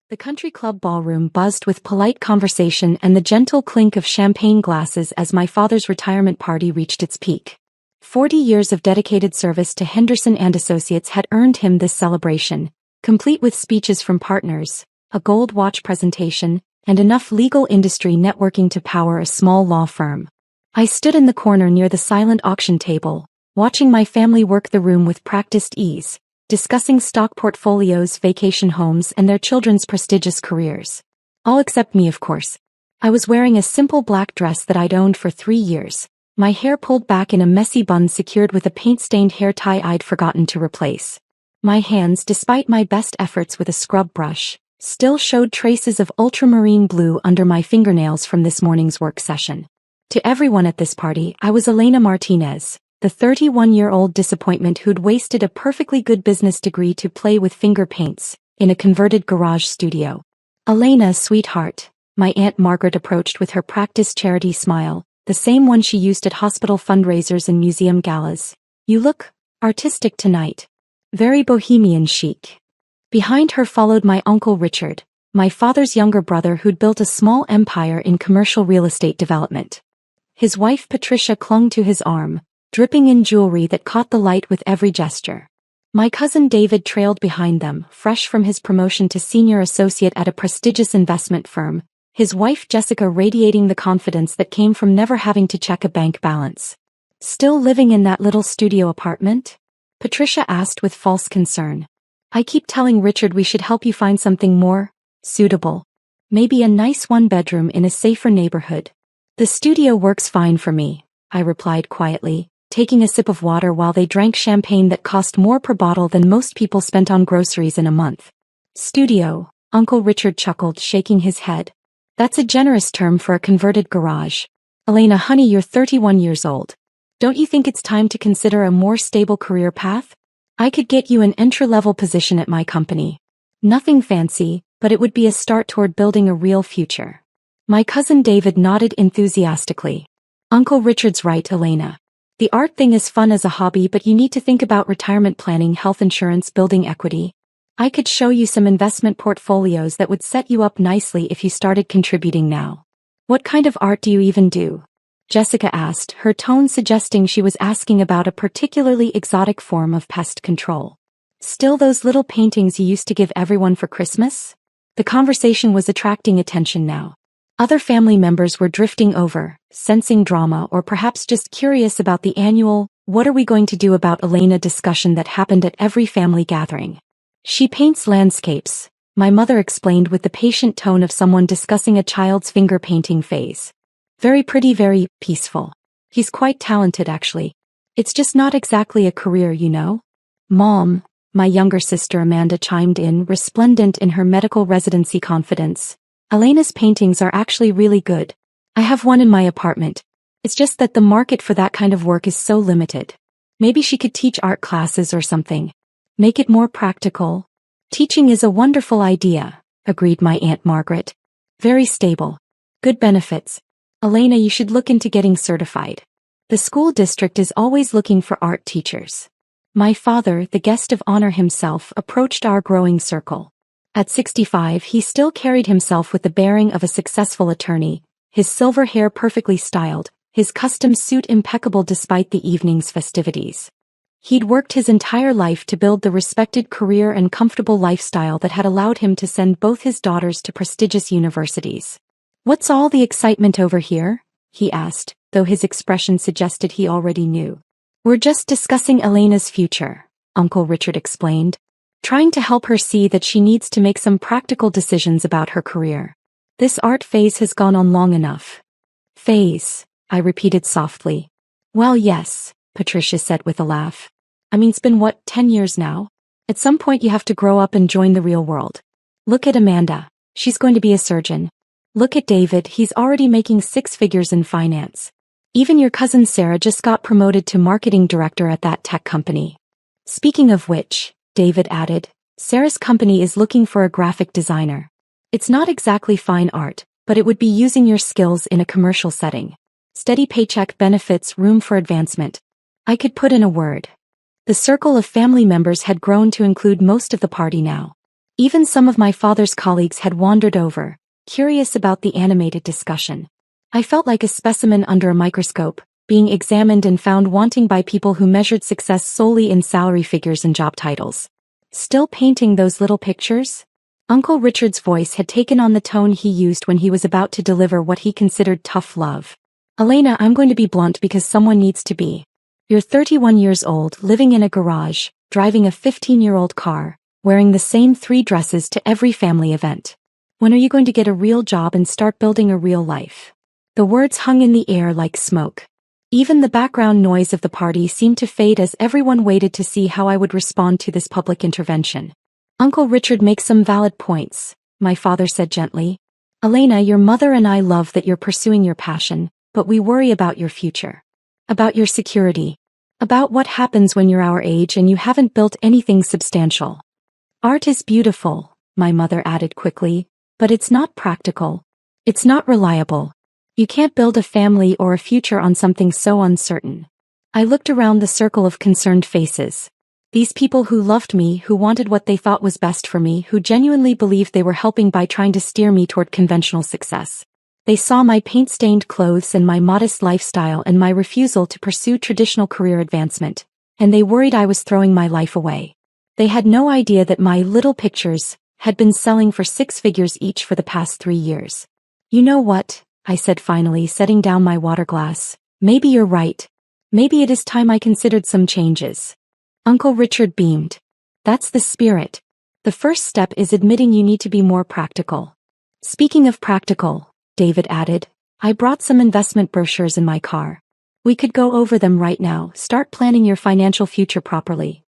The country club ballroom buzzed with polite conversation and the gentle clink of champagne glasses as my father's retirement party reached its peak. 40 years of dedicated service to Henderson and Associates had earned him this celebration, complete with speeches from partners, a gold watch presentation, and enough legal industry networking to power a small law firm. I stood in the corner near the silent auction table, watching my family work the room with practiced ease, discussing stock portfolios, vacation homes, and their children's prestigious careers. All except me, of course. I was wearing a simple black dress that I'd owned for 3 years, my hair pulled back in a messy bun secured with a paint-stained hair tie I'd forgotten to replace. My hands, despite my best efforts with a scrub brush, still showed traces of ultramarine blue under my fingernails from this morning's work session. To everyone at this party, I was Elena Martinez, the 31-year-old disappointment who'd wasted a perfectly good business degree to play with finger paints in a converted garage studio. Elena, sweetheart, my Aunt Margaret approached with her practiced charity smile, the same one she used at hospital fundraisers and museum galas. You look artistic tonight. Very bohemian chic. Behind her followed my Uncle Richard, my father's younger brother who'd built a small empire in commercial real estate development. His wife Patricia clung to his arm, dripping in jewelry that caught the light with every gesture. My cousin David trailed behind them, fresh from his promotion to senior associate at a prestigious investment firm, his wife Jessica radiating the confidence that came from never having to check a bank balance. Still living in that little studio apartment? Patricia asked with false concern. I keep telling Richard we should help you find something more suitable. Maybe a nice one-bedroom in a safer neighborhood. The studio works fine for me, I replied quietly, taking a sip of water while they drank champagne that cost more per bottle than most people spent on groceries in a month. Studio, Uncle Richard chuckled, shaking his head. That's a generous term for a converted garage. Elena, honey, you're 31 years old. Don't you think it's time to consider a more stable career path? I could get you an entry-level position at my company. Nothing fancy, but it would be a start toward building a real future. My cousin David nodded enthusiastically. Uncle Richard's right, Elena. The art thing is fun as a hobby, but you need to think about retirement planning, health insurance, building equity. I could show you some investment portfolios that would set you up nicely if you started contributing now. What kind of art do you even do? Jessica asked, her tone suggesting she was asking about a particularly exotic form of pest control. Still those little paintings you used to give everyone for Christmas? The conversation was attracting attention now. Other family members were drifting over, sensing drama or perhaps just curious about the annual, what are we going to do about Elena discussion that happened at every family gathering. She paints landscapes, my mother explained with the patient tone of someone discussing a child's finger painting phase. Very pretty, very peaceful. He's quite talented actually. It's just not exactly a career, you know? Mom, my younger sister Amanda chimed in, resplendent in her medical residency confidence. Elena's paintings are actually really good. I have one in my apartment. It's just that the market for that kind of work is so limited. Maybe she could teach art classes or something. Make it more practical. Teaching is a wonderful idea, agreed my Aunt Margaret. Very stable. Good benefits. Elena, you should look into getting certified. The school district is always looking for art teachers. My father, the guest of honor himself, approached our growing circle. At 65, he still carried himself with the bearing of a successful attorney, his silver hair perfectly styled, his custom suit impeccable despite the evening's festivities. He'd worked his entire life to build the respected career and comfortable lifestyle that had allowed him to send both his daughters to prestigious universities. What's all the excitement over here? He asked, though his expression suggested he already knew. We're just discussing Elena's future, Uncle Richard explained, trying to help her see that she needs to make some practical decisions about her career. This art phase has gone on long enough. Phase, I repeated softly. Well, yes, Patricia said with a laugh. I mean, it's been 10 years now? At some point you have to grow up and join the real world. Look at Amanda. She's going to be a surgeon. Look at David, he's already making 6 figures in finance. Even your cousin Sarah just got promoted to marketing director at that tech company. Speaking of which, David added, Sarah's company is looking for a graphic designer. It's not exactly fine art, but it would be using your skills in a commercial setting. Steady paycheck, benefits, room for advancement. I could put in a word. The circle of family members had grown to include most of the party now. Even some of my father's colleagues had wandered over, curious about the animated discussion. I felt like a specimen under a microscope, being examined and found wanting by people who measured success solely in salary figures and job titles. Still painting those little pictures? Uncle Richard's voice had taken on the tone he used when he was about to deliver what he considered tough love. Elena, I'm going to be blunt because someone needs to be. You're 31 years old, living in a garage, driving a 15-year-old car, wearing the same 3 dresses to every family event. When are you going to get a real job and start building a real life? The words hung in the air like smoke. Even the background noise of the party seemed to fade as everyone waited to see how I would respond to this public intervention. Uncle Richard makes some valid points, my father said gently. Elena, your mother and I love that you're pursuing your passion, but we worry about your future. About your security. About what happens when you're our age and you haven't built anything substantial. Art is beautiful, my mother added quickly, but it's not practical. It's not reliable. You can't build a family or a future on something so uncertain. I looked around the circle of concerned faces. These people who loved me, who wanted what they thought was best for me, who genuinely believed they were helping by trying to steer me toward conventional success. They saw my paint-stained clothes and my modest lifestyle and my refusal to pursue traditional career advancement, and they worried I was throwing my life away. They had no idea that my little pictures had been selling for 6 figures each for the past 3 years. You know what? I said finally, setting down my water glass. Maybe you're right. Maybe it is time I considered some changes. Uncle Richard beamed. That's the spirit. The first step is admitting you need to be more practical. Speaking of practical, David added, I brought some investment brochures in my car. We could go over them right now, start planning your financial future properly.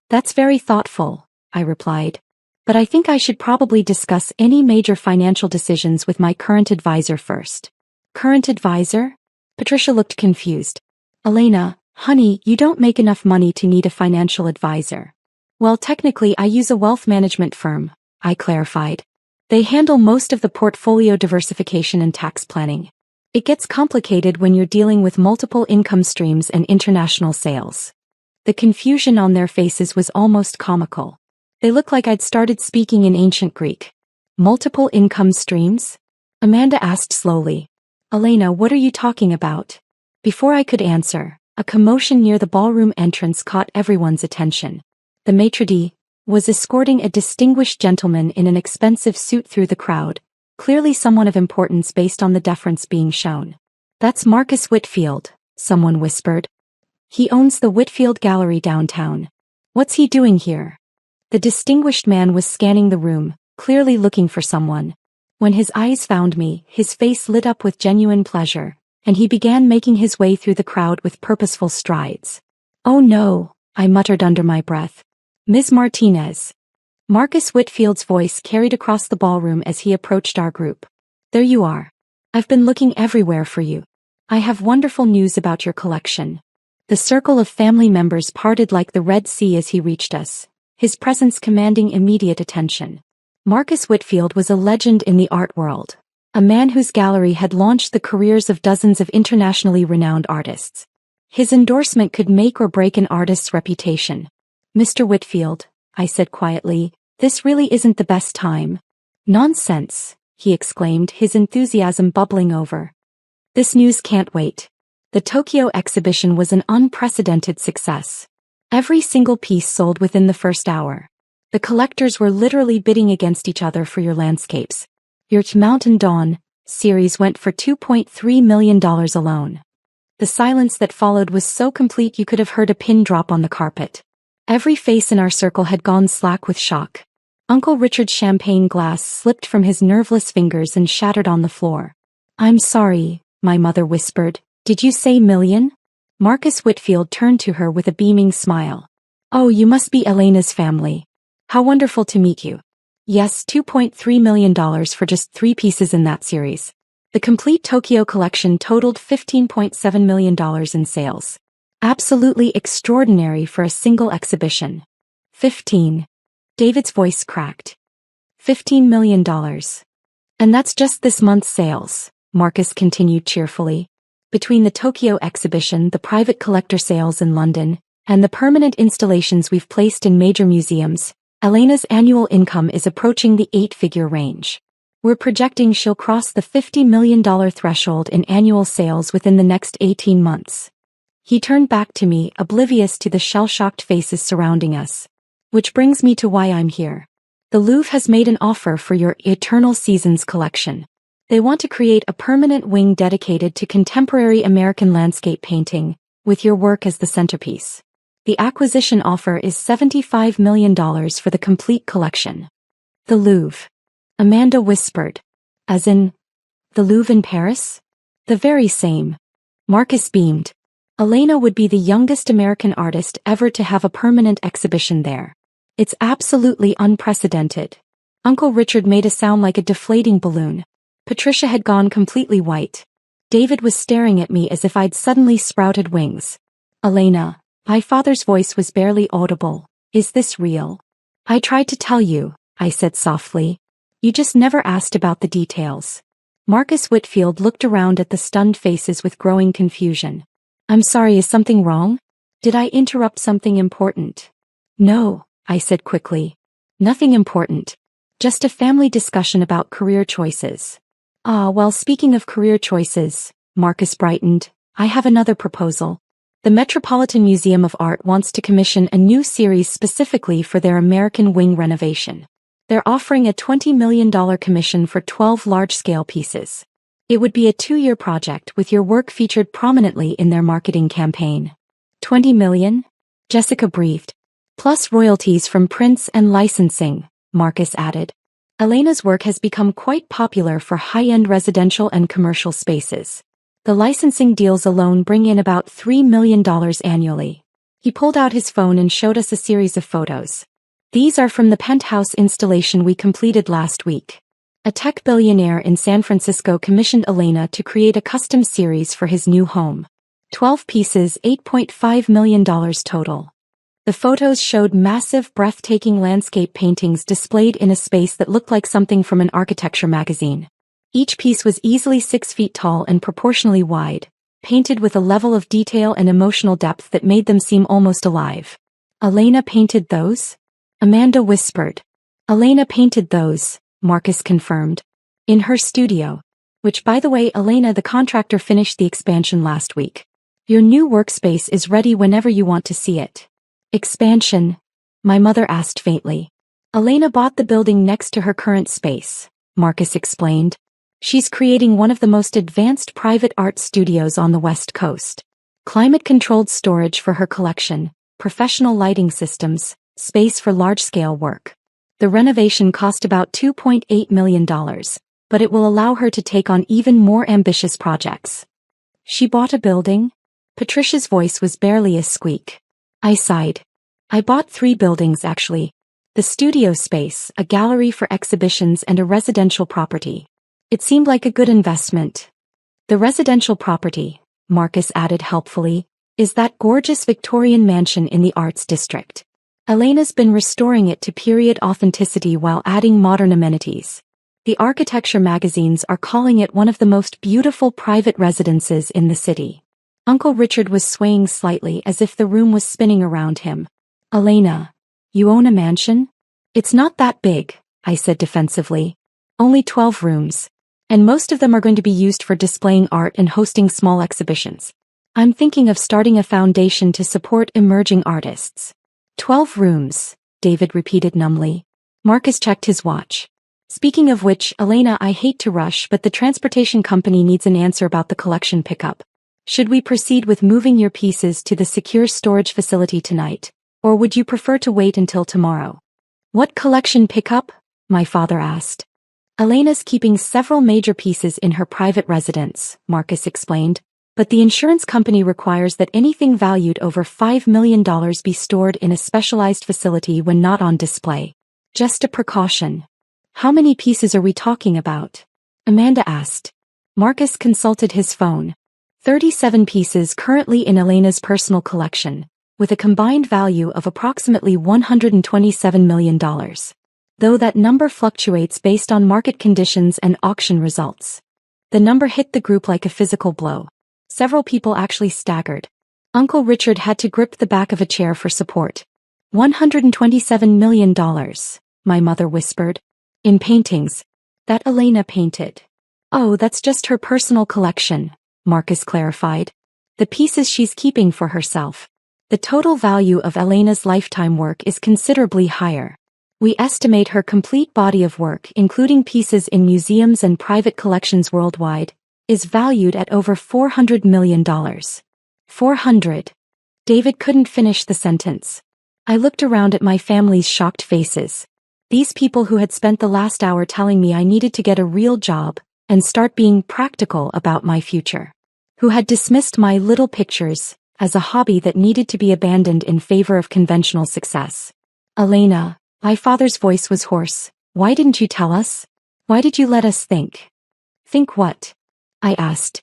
That's very thoughtful, I replied. But I think I should probably discuss any major financial decisions with my current advisor first. Current advisor? Patricia looked confused. Elena, honey, you don't make enough money to need a financial advisor. Well, technically I use a wealth management firm, I clarified. They handle most of the portfolio diversification and tax planning. It gets complicated when you're dealing with multiple income streams and international sales. The confusion on their faces was almost comical. They looked like I'd started speaking in ancient Greek. Multiple income streams? Amanda asked slowly. Elena, what are you talking about? Before I could answer, a commotion near the ballroom entrance caught everyone's attention. The maitre d' was escorting a distinguished gentleman in an expensive suit through the crowd, clearly someone of importance based on the deference being shown. That's Marcus Whitfield, someone whispered. He owns the Whitfield Gallery downtown. What's he doing here? The distinguished man was scanning the room, clearly looking for someone. When his eyes found me, his face lit up with genuine pleasure, and he began making his way through the crowd with purposeful strides. Oh no, I muttered under my breath. Ms. Martinez. Marcus Whitfield's voice carried across the ballroom as he approached our group. There you are. I've been looking everywhere for you. I have wonderful news about your collection. The circle of family members parted like the Red Sea as he reached us, his presence commanding immediate attention. Marcus Whitfield was a legend in the art world, a man whose gallery had launched the careers of dozens of internationally renowned artists. His endorsement could make or break an artist's reputation. Mr. Whitfield, I said quietly, this really isn't the best time. Nonsense, he exclaimed, his enthusiasm bubbling over. This news can't wait. The Tokyo exhibition was an unprecedented success. Every single piece sold within the first hour. The collectors were literally bidding against each other for your landscapes. Your Mountain Dawn series went for $2.3 million alone. The silence that followed was so complete you could have heard a pin drop on the carpet. Every face in our circle had gone slack with shock. Uncle Richard's champagne glass slipped from his nerveless fingers and shattered on the floor. I'm sorry, my mother whispered. Did you say million? Marcus Whitfield turned to her with a beaming smile. Oh, you must be Elena's family. How wonderful to meet you. Yes, $2.3 million for just 3 pieces in that series. The complete Tokyo collection totaled $15.7 million in sales. Absolutely extraordinary for a single exhibition. 15. David's voice cracked. $15 million. And that's just this month's sales, Marcus continued cheerfully. Between the Tokyo exhibition, the private collector sales in London, and the permanent installations we've placed in major museums, Elena's annual income is approaching the 8-figure range. We're projecting she'll cross the $50 million threshold in annual sales within the next 18 months. He turned back to me, oblivious to the shell-shocked faces surrounding us. Which brings me to why I'm here. The Louvre has made an offer for your Eternal Seasons collection. They want to create a permanent wing dedicated to contemporary American landscape painting, with your work as the centerpiece. The acquisition offer is $75 million for the complete collection. The Louvre. Amanda whispered. As in, the Louvre in Paris? The very same. Marcus beamed. Elena would be the youngest American artist ever to have a permanent exhibition there. It's absolutely unprecedented. Uncle Richard made a sound like a deflating balloon. Patricia had gone completely white. David was staring at me as if I'd suddenly sprouted wings. Elena, my father's voice was barely audible. Is this real? I tried to tell you, I said softly. You just never asked about the details. Marcus Whitfield looked around at the stunned faces with growing confusion. I'm sorry, is something wrong? Did I interrupt something important? No, I said quickly. Nothing important. Just a family discussion about career choices. Ah, well, speaking of career choices, Marcus brightened, I have another proposal. The Metropolitan Museum of Art wants to commission a new series specifically for their American wing renovation. They're offering a $20 million commission for 12 large-scale pieces. It would be a 2-year project with your work featured prominently in their marketing campaign. 20 million? Jessica breathed. Plus royalties from prints and licensing, Marcus added. Elena's work has become quite popular for high-end residential and commercial spaces. The licensing deals alone bring in about $3 million annually. He pulled out his phone and showed us a series of photos. These are from the penthouse installation we completed last week. A tech billionaire in San Francisco commissioned Elena to create a custom series for his new home. 12 pieces, $8.5 million total. The photos showed massive, breathtaking landscape paintings displayed in a space that looked like something from an architecture magazine. Each piece was easily 6 feet tall and proportionally wide, painted with a level of detail and emotional depth that made them seem almost alive. Elena painted those? Amanda whispered. Elena painted those, Marcus confirmed. In her studio. Which, by the way, Elena, the contractor, finished the expansion last week. Your new workspace is ready whenever you want to see it. Expansion? My mother asked faintly. Elena bought the building next to her current space, Marcus explained. She's creating one of the most advanced private art studios on the West Coast. Climate-controlled storage for her collection, professional lighting systems, space for large-scale work. The renovation cost about $2.8 million, but it will allow her to take on even more ambitious projects. She bought a building? Patricia's voice was barely a squeak. I sighed. I bought 3 buildings actually. The studio space, a gallery for exhibitions, and a residential property. It seemed like a good investment. The residential property, Marcus added helpfully, is that gorgeous Victorian mansion in the Arts District. Elena's been restoring it to period authenticity while adding modern amenities. The architecture magazines are calling it one of the most beautiful private residences in the city. Uncle Richard was swaying slightly as if the room was spinning around him. Elena, you own a mansion? It's not that big, I said defensively. Only 12 rooms. And most of them are going to be used for displaying art and hosting small exhibitions. I'm thinking of starting a foundation to support emerging artists. 12 rooms, David repeated numbly. Marcus checked his watch. Speaking of which, Elena, I hate to rush, but the transportation company needs an answer about the collection pickup. Should we proceed with moving your pieces to the secure storage facility tonight, or would you prefer to wait until tomorrow? What collection pickup? My father asked. Elena's keeping several major pieces in her private residence, Marcus explained. But the insurance company requires that anything valued over $5 million be stored in a specialized facility when not on display. Just a precaution. How many pieces are we talking about? Amanda asked. Marcus consulted his phone. 37 pieces currently in Elena's personal collection, with a combined value of approximately $127 million. Though that number fluctuates based on market conditions and auction results. The number hit the group like a physical blow. Several people actually staggered. Uncle Richard had to grip the back of a chair for support. $127 million, my mother whispered. In paintings. That Elena painted. Oh, that's just her personal collection, Marcus clarified. The pieces she's keeping for herself. The total value of Elena's lifetime work is considerably higher. We estimate her complete body of work, including pieces in museums and private collections worldwide, is valued at over $400 million. 400. David couldn't finish the sentence. I looked around at my family's shocked faces. These people who had spent the last hour telling me I needed to get a real job and start being practical about my future. Who had dismissed my little pictures as a hobby that needed to be abandoned in favor of conventional success. Elena, my father's voice was hoarse. Why didn't you tell us? Why did you let us think? Think what? I asked.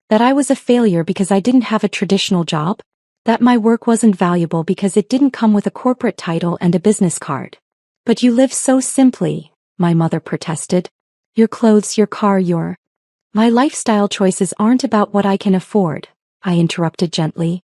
That I was a failure because I didn't have a traditional job? That my work wasn't valuable because it didn't come with a corporate title and a business card? But you live so simply, my mother protested. Your clothes, your car, My lifestyle choices aren't about what I can afford, I interrupted gently.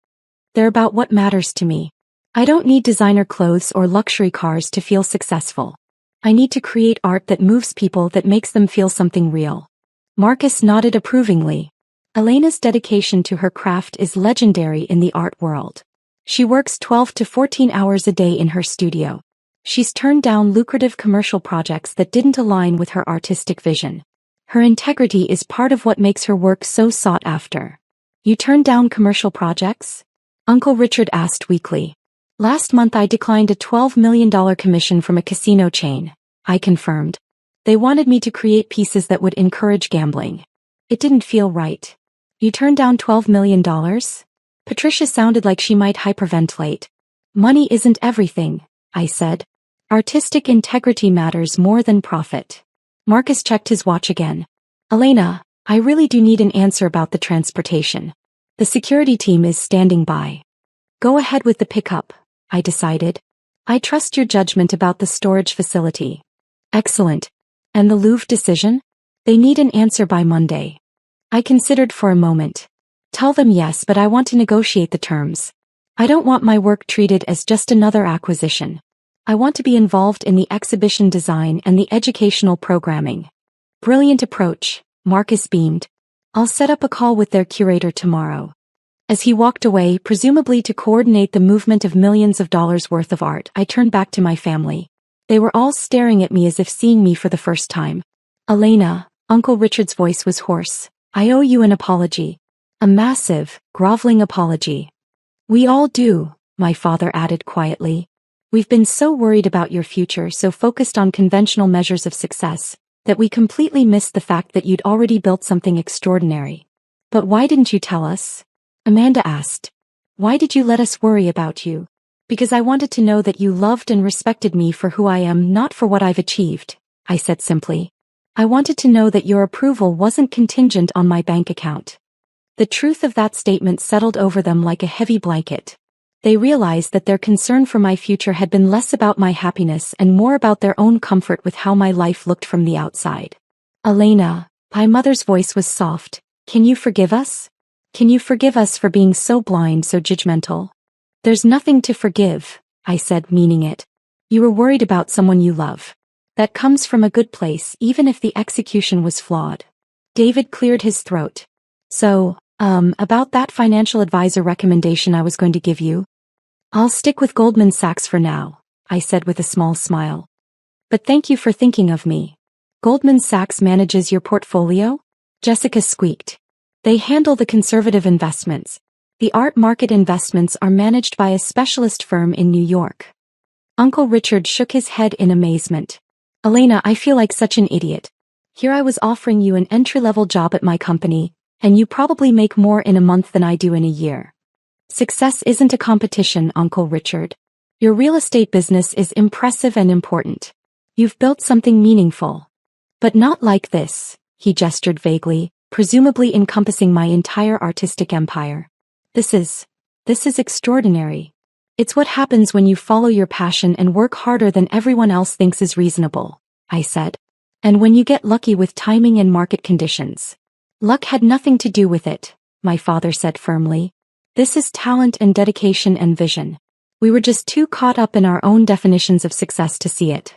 They're about what matters to me. I don't need designer clothes or luxury cars to feel successful. I need to create art that moves people, that makes them feel something real. Marcus nodded approvingly. Elena's dedication to her craft is legendary in the art world. She works 12 to 14 hours a day in her studio. She's turned down lucrative commercial projects that didn't align with her artistic vision. Her integrity is part of what makes her work so sought after. You turned down commercial projects? Uncle Richard asked weakly. Last month I declined a $12 million commission from a casino chain, I confirmed. They wanted me to create pieces that would encourage gambling. It didn't feel right. You turned down $12 million? Patricia sounded like she might hyperventilate. Money isn't everything, I said. Artistic integrity matters more than profit. Marcus checked his watch again. Elena, I really do need an answer about the transportation. The security team is standing by. Go ahead with the pickup, I decided. I trust your judgment about the storage facility. Excellent. And the Louvre decision? They need an answer by Monday. I considered for a moment. Tell them yes, but I want to negotiate the terms. I don't want my work treated as just another acquisition. I want to be involved in the exhibition design and the educational programming. Brilliant approach, Marcus beamed. I'll set up a call with their curator tomorrow. As he walked away, presumably to coordinate the movement of millions of dollars worth of art, I turned back to my family. They were all staring at me as if seeing me for the first time. Elena, Uncle Richard's voice was hoarse. I owe you an apology. A massive, groveling apology. We all do, my father added quietly. We've been so worried about your future, so focused on conventional measures of success, that we completely missed the fact that you'd already built something extraordinary. But why didn't you tell us? Amanda asked. Why did you let us worry about you? Because I wanted to know that you loved and respected me for who I am, not for what I've achieved, I said simply. I wanted to know that your approval wasn't contingent on my bank account. The truth of that statement settled over them like a heavy blanket. They realized that their concern for my future had been less about my happiness and more about their own comfort with how my life looked from the outside. Elena, my mother's voice was soft. Can you forgive us? Can you forgive us for being so blind, so judgmental? There's nothing to forgive, I said, meaning it. You were worried about someone you love. That comes from a good place, even if the execution was flawed. David cleared his throat. So, about that financial advisor recommendation I was going to give you. I'll stick with Goldman Sachs for now, I said with a small smile. But thank you for thinking of me. Goldman Sachs manages your portfolio? Jessica squeaked. They handle the conservative investments. The art market investments are managed by a specialist firm in New York. Uncle Richard shook his head in amazement. Elena, I feel like such an idiot. Here I was offering you an entry-level job at my company, and you probably make more in a month than I do in a year. Success isn't a competition, Uncle Richard. Your real estate business is impressive and important. You've built something meaningful. But not like this, he gestured vaguely, presumably encompassing my entire artistic empire. This is extraordinary. It's what happens when you follow your passion and work harder than everyone else thinks is reasonable, I said. And when you get lucky with timing and market conditions. Luck had nothing to do with it, my father said firmly. This is talent and dedication and vision. We were just too caught up in our own definitions of success to see it.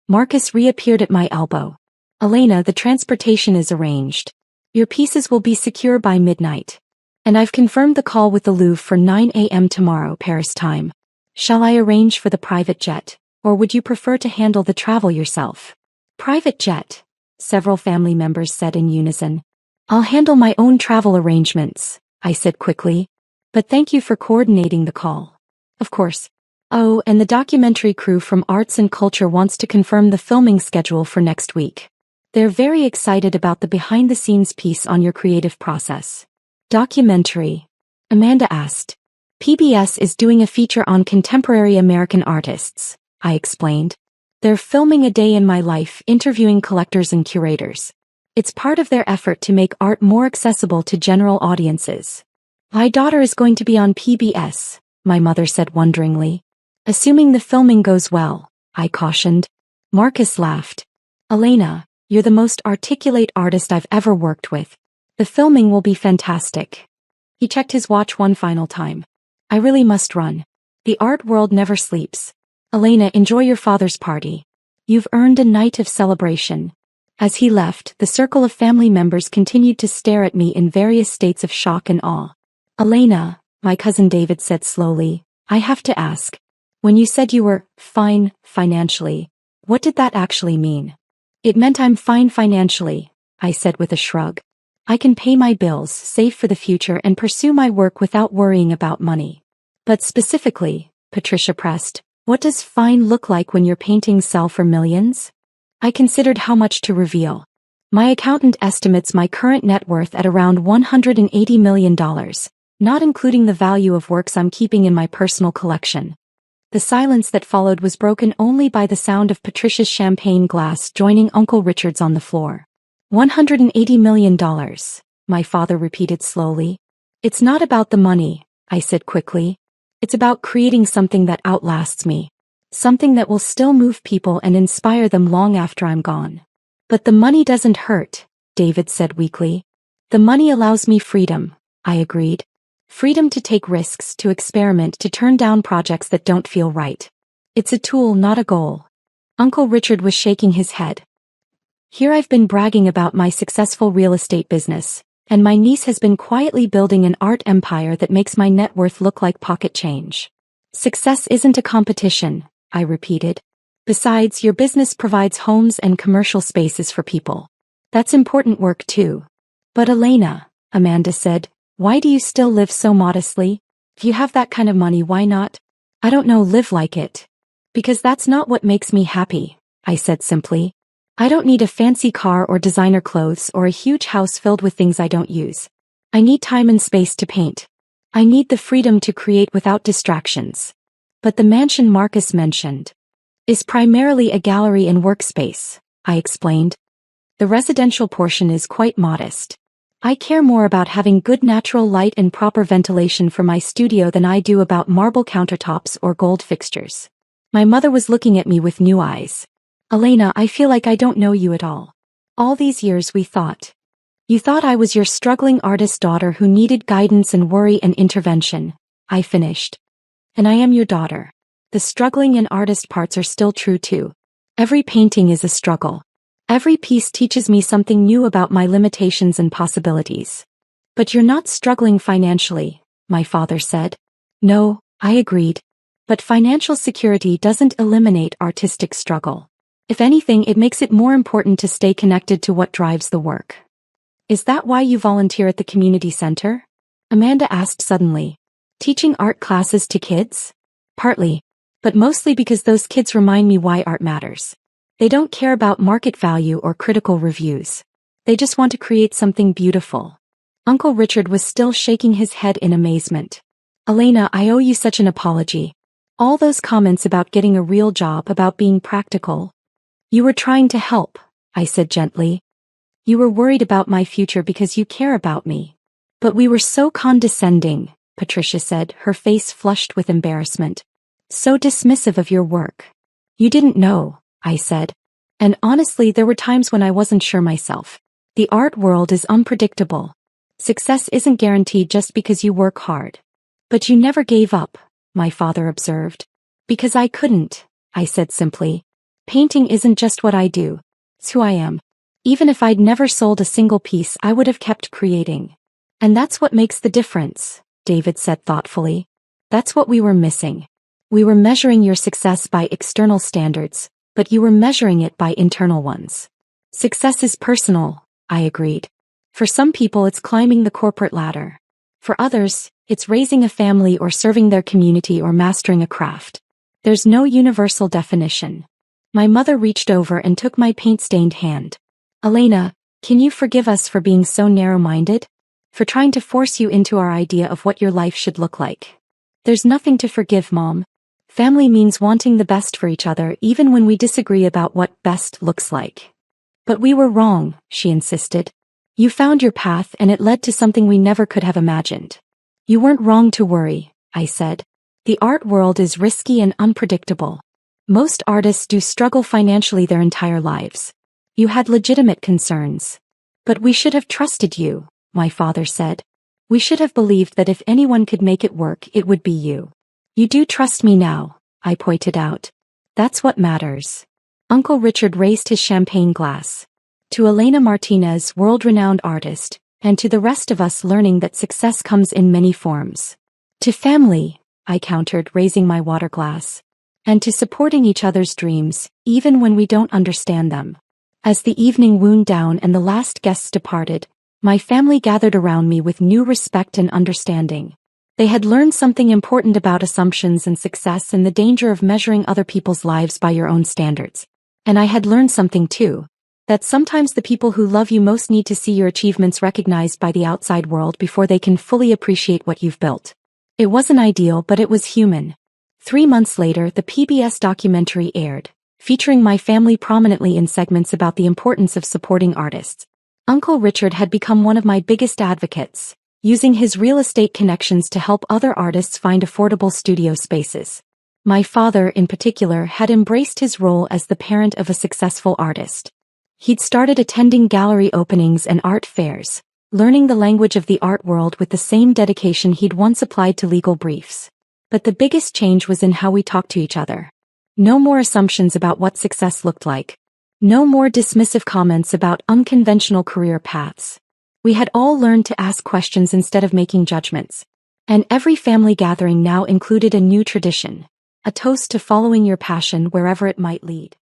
Marcus reappeared at my elbow. Elena, the transportation is arranged. Your pieces will be secure by midnight. And I've confirmed the call with the Louvre for 9 a.m. tomorrow, Paris time. Shall I arrange for the private jet, or would you prefer to handle the travel yourself? Private jet, several family members said in unison. I'll handle my own travel arrangements, I said quickly. But thank you for coordinating the call. Of course. Oh, and the documentary crew from Arts and Culture wants to confirm the filming schedule for next week. They're very excited about the behind-the-scenes piece on your creative process. Documentary? Amanda asked. PBS is doing a feature on contemporary American artists, I explained. They're filming a day in my life, interviewing collectors and curators. It's part of their effort to make art more accessible to general audiences. My daughter is going to be on PBS, my mother said wonderingly. Assuming the filming goes well, I cautioned. Marcus laughed. Elena, you're the most articulate artist I've ever worked with. The filming will be fantastic. He checked his watch one final time. I really must run. The art world never sleeps. Elena, enjoy your father's party. You've earned a night of celebration. As he left, the circle of family members continued to stare at me in various states of shock and awe. Elena, my cousin David said slowly, I have to ask. When you said you were fine financially, what did that actually mean? It meant I'm fine financially, I said with a shrug. I can pay my bills, save for the future, and pursue my work without worrying about money. But specifically, Patricia pressed, what does fine look like when your paintings sell for millions? I considered how much to reveal. My accountant estimates my current net worth at around $180 million, not including the value of works I'm keeping in my personal collection. The silence that followed was broken only by the sound of Patricia's champagne glass joining Uncle Richard's on the floor. $180 million, my father repeated slowly. It's not about the money, I said quickly. It's about creating something that outlasts me. Something that will still move people and inspire them long after I'm gone. But the money doesn't hurt, David said weakly. The money allows me freedom, I agreed. Freedom to take risks, to experiment, to turn down projects that don't feel right. It's a tool, not a goal. Uncle Richard was shaking his head. Here I've been bragging about my successful real estate business, and my niece has been quietly building an art empire that makes my net worth look like pocket change. Success isn't a competition, I repeated. Besides, your business provides homes and commercial spaces for people. That's important work too. But Elena, Amanda said, why do you still live so modestly? If you have that kind of money, why not? I don't know, live like it. Because that's not what makes me happy, I said simply. I don't need a fancy car or designer clothes or a huge house filled with things I don't use. I need time and space to paint. I need the freedom to create without distractions. But the mansion Marcus mentioned is primarily a gallery and workspace, I explained. The residential portion is quite modest. I care more about having good natural light and proper ventilation for my studio than I do about marble countertops or gold fixtures. My mother was looking at me with new eyes. Elena, I feel like I don't know you at all. All these years we thought. You thought I was your struggling artist daughter who needed guidance and worry and intervention, I finished. And I am your daughter. The struggling and artist parts are still true too. Every painting is a struggle. Every piece teaches me something new about my limitations and possibilities. But you're not struggling financially, my father said. No, I agreed. But financial security doesn't eliminate artistic struggle. If anything, it makes it more important to stay connected to what drives the work. Is that why you volunteer at the community center? Amanda asked suddenly. Teaching art classes to kids? Partly. But mostly because those kids remind me why art matters. They don't care about market value or critical reviews. They just want to create something beautiful. Uncle Richard was still shaking his head in amazement. Elena, I owe you such an apology. All those comments about getting a real job, about being practical. You were trying to help, I said gently. You were worried about my future because you care about me. But we were so condescending, Patricia said, her face flushed with embarrassment. So dismissive of your work. You didn't know, I said. And honestly, there were times when I wasn't sure myself. The art world is unpredictable. Success isn't guaranteed just because you work hard. But you never gave up, my father observed. Because I couldn't, I said simply. Painting isn't just what I do. It's who I am. Even if I'd never sold a single piece, I would have kept creating. And that's what makes the difference, David said thoughtfully. That's what we were missing. We were measuring your success by external standards, but you were measuring it by internal ones. Success is personal, I agreed. For some people it's climbing the corporate ladder. For others, it's raising a family or serving their community or mastering a craft. There's no universal definition. My mother reached over and took my paint-stained hand. Elena, can you forgive us for being so narrow-minded? For trying to force you into our idea of what your life should look like. There's nothing to forgive, Mom. Family means wanting the best for each other even when we disagree about what best looks like. But we were wrong, she insisted. You found your path and it led to something we never could have imagined. You weren't wrong to worry, I said. The art world is risky and unpredictable. Most artists do struggle financially their entire lives. You had legitimate concerns. But we should have trusted you, my father said. We should have believed that if anyone could make it work, it would be you. You do trust me now, I pointed out. That's what matters. Uncle Richard raised his champagne glass. To Elena Martinez, world-renowned artist, and to the rest of us learning that success comes in many forms. To family, I countered, raising my water glass. And to supporting each other's dreams, even when we don't understand them. As the evening wound down and the last guests departed, my family gathered around me with new respect and understanding. They had learned something important about assumptions and success and the danger of measuring other people's lives by your own standards. And I had learned something too. That sometimes the people who love you most need to see your achievements recognized by the outside world before they can fully appreciate what you've built. It wasn't ideal, but it was human. 3 months later, the PBS documentary aired, featuring my family prominently in segments about the importance of supporting artists. Uncle Richard had become one of my biggest advocates, using his real estate connections to help other artists find affordable studio spaces. My father, in particular, had embraced his role as the parent of a successful artist. He'd started attending gallery openings and art fairs, learning the language of the art world with the same dedication he'd once applied to legal briefs. But the biggest change was in how we talked to each other. No more assumptions about what success looked like. No more dismissive comments about unconventional career paths. We had all learned to ask questions instead of making judgments. And every family gathering now included a new tradition, a toast to following your passion wherever it might lead.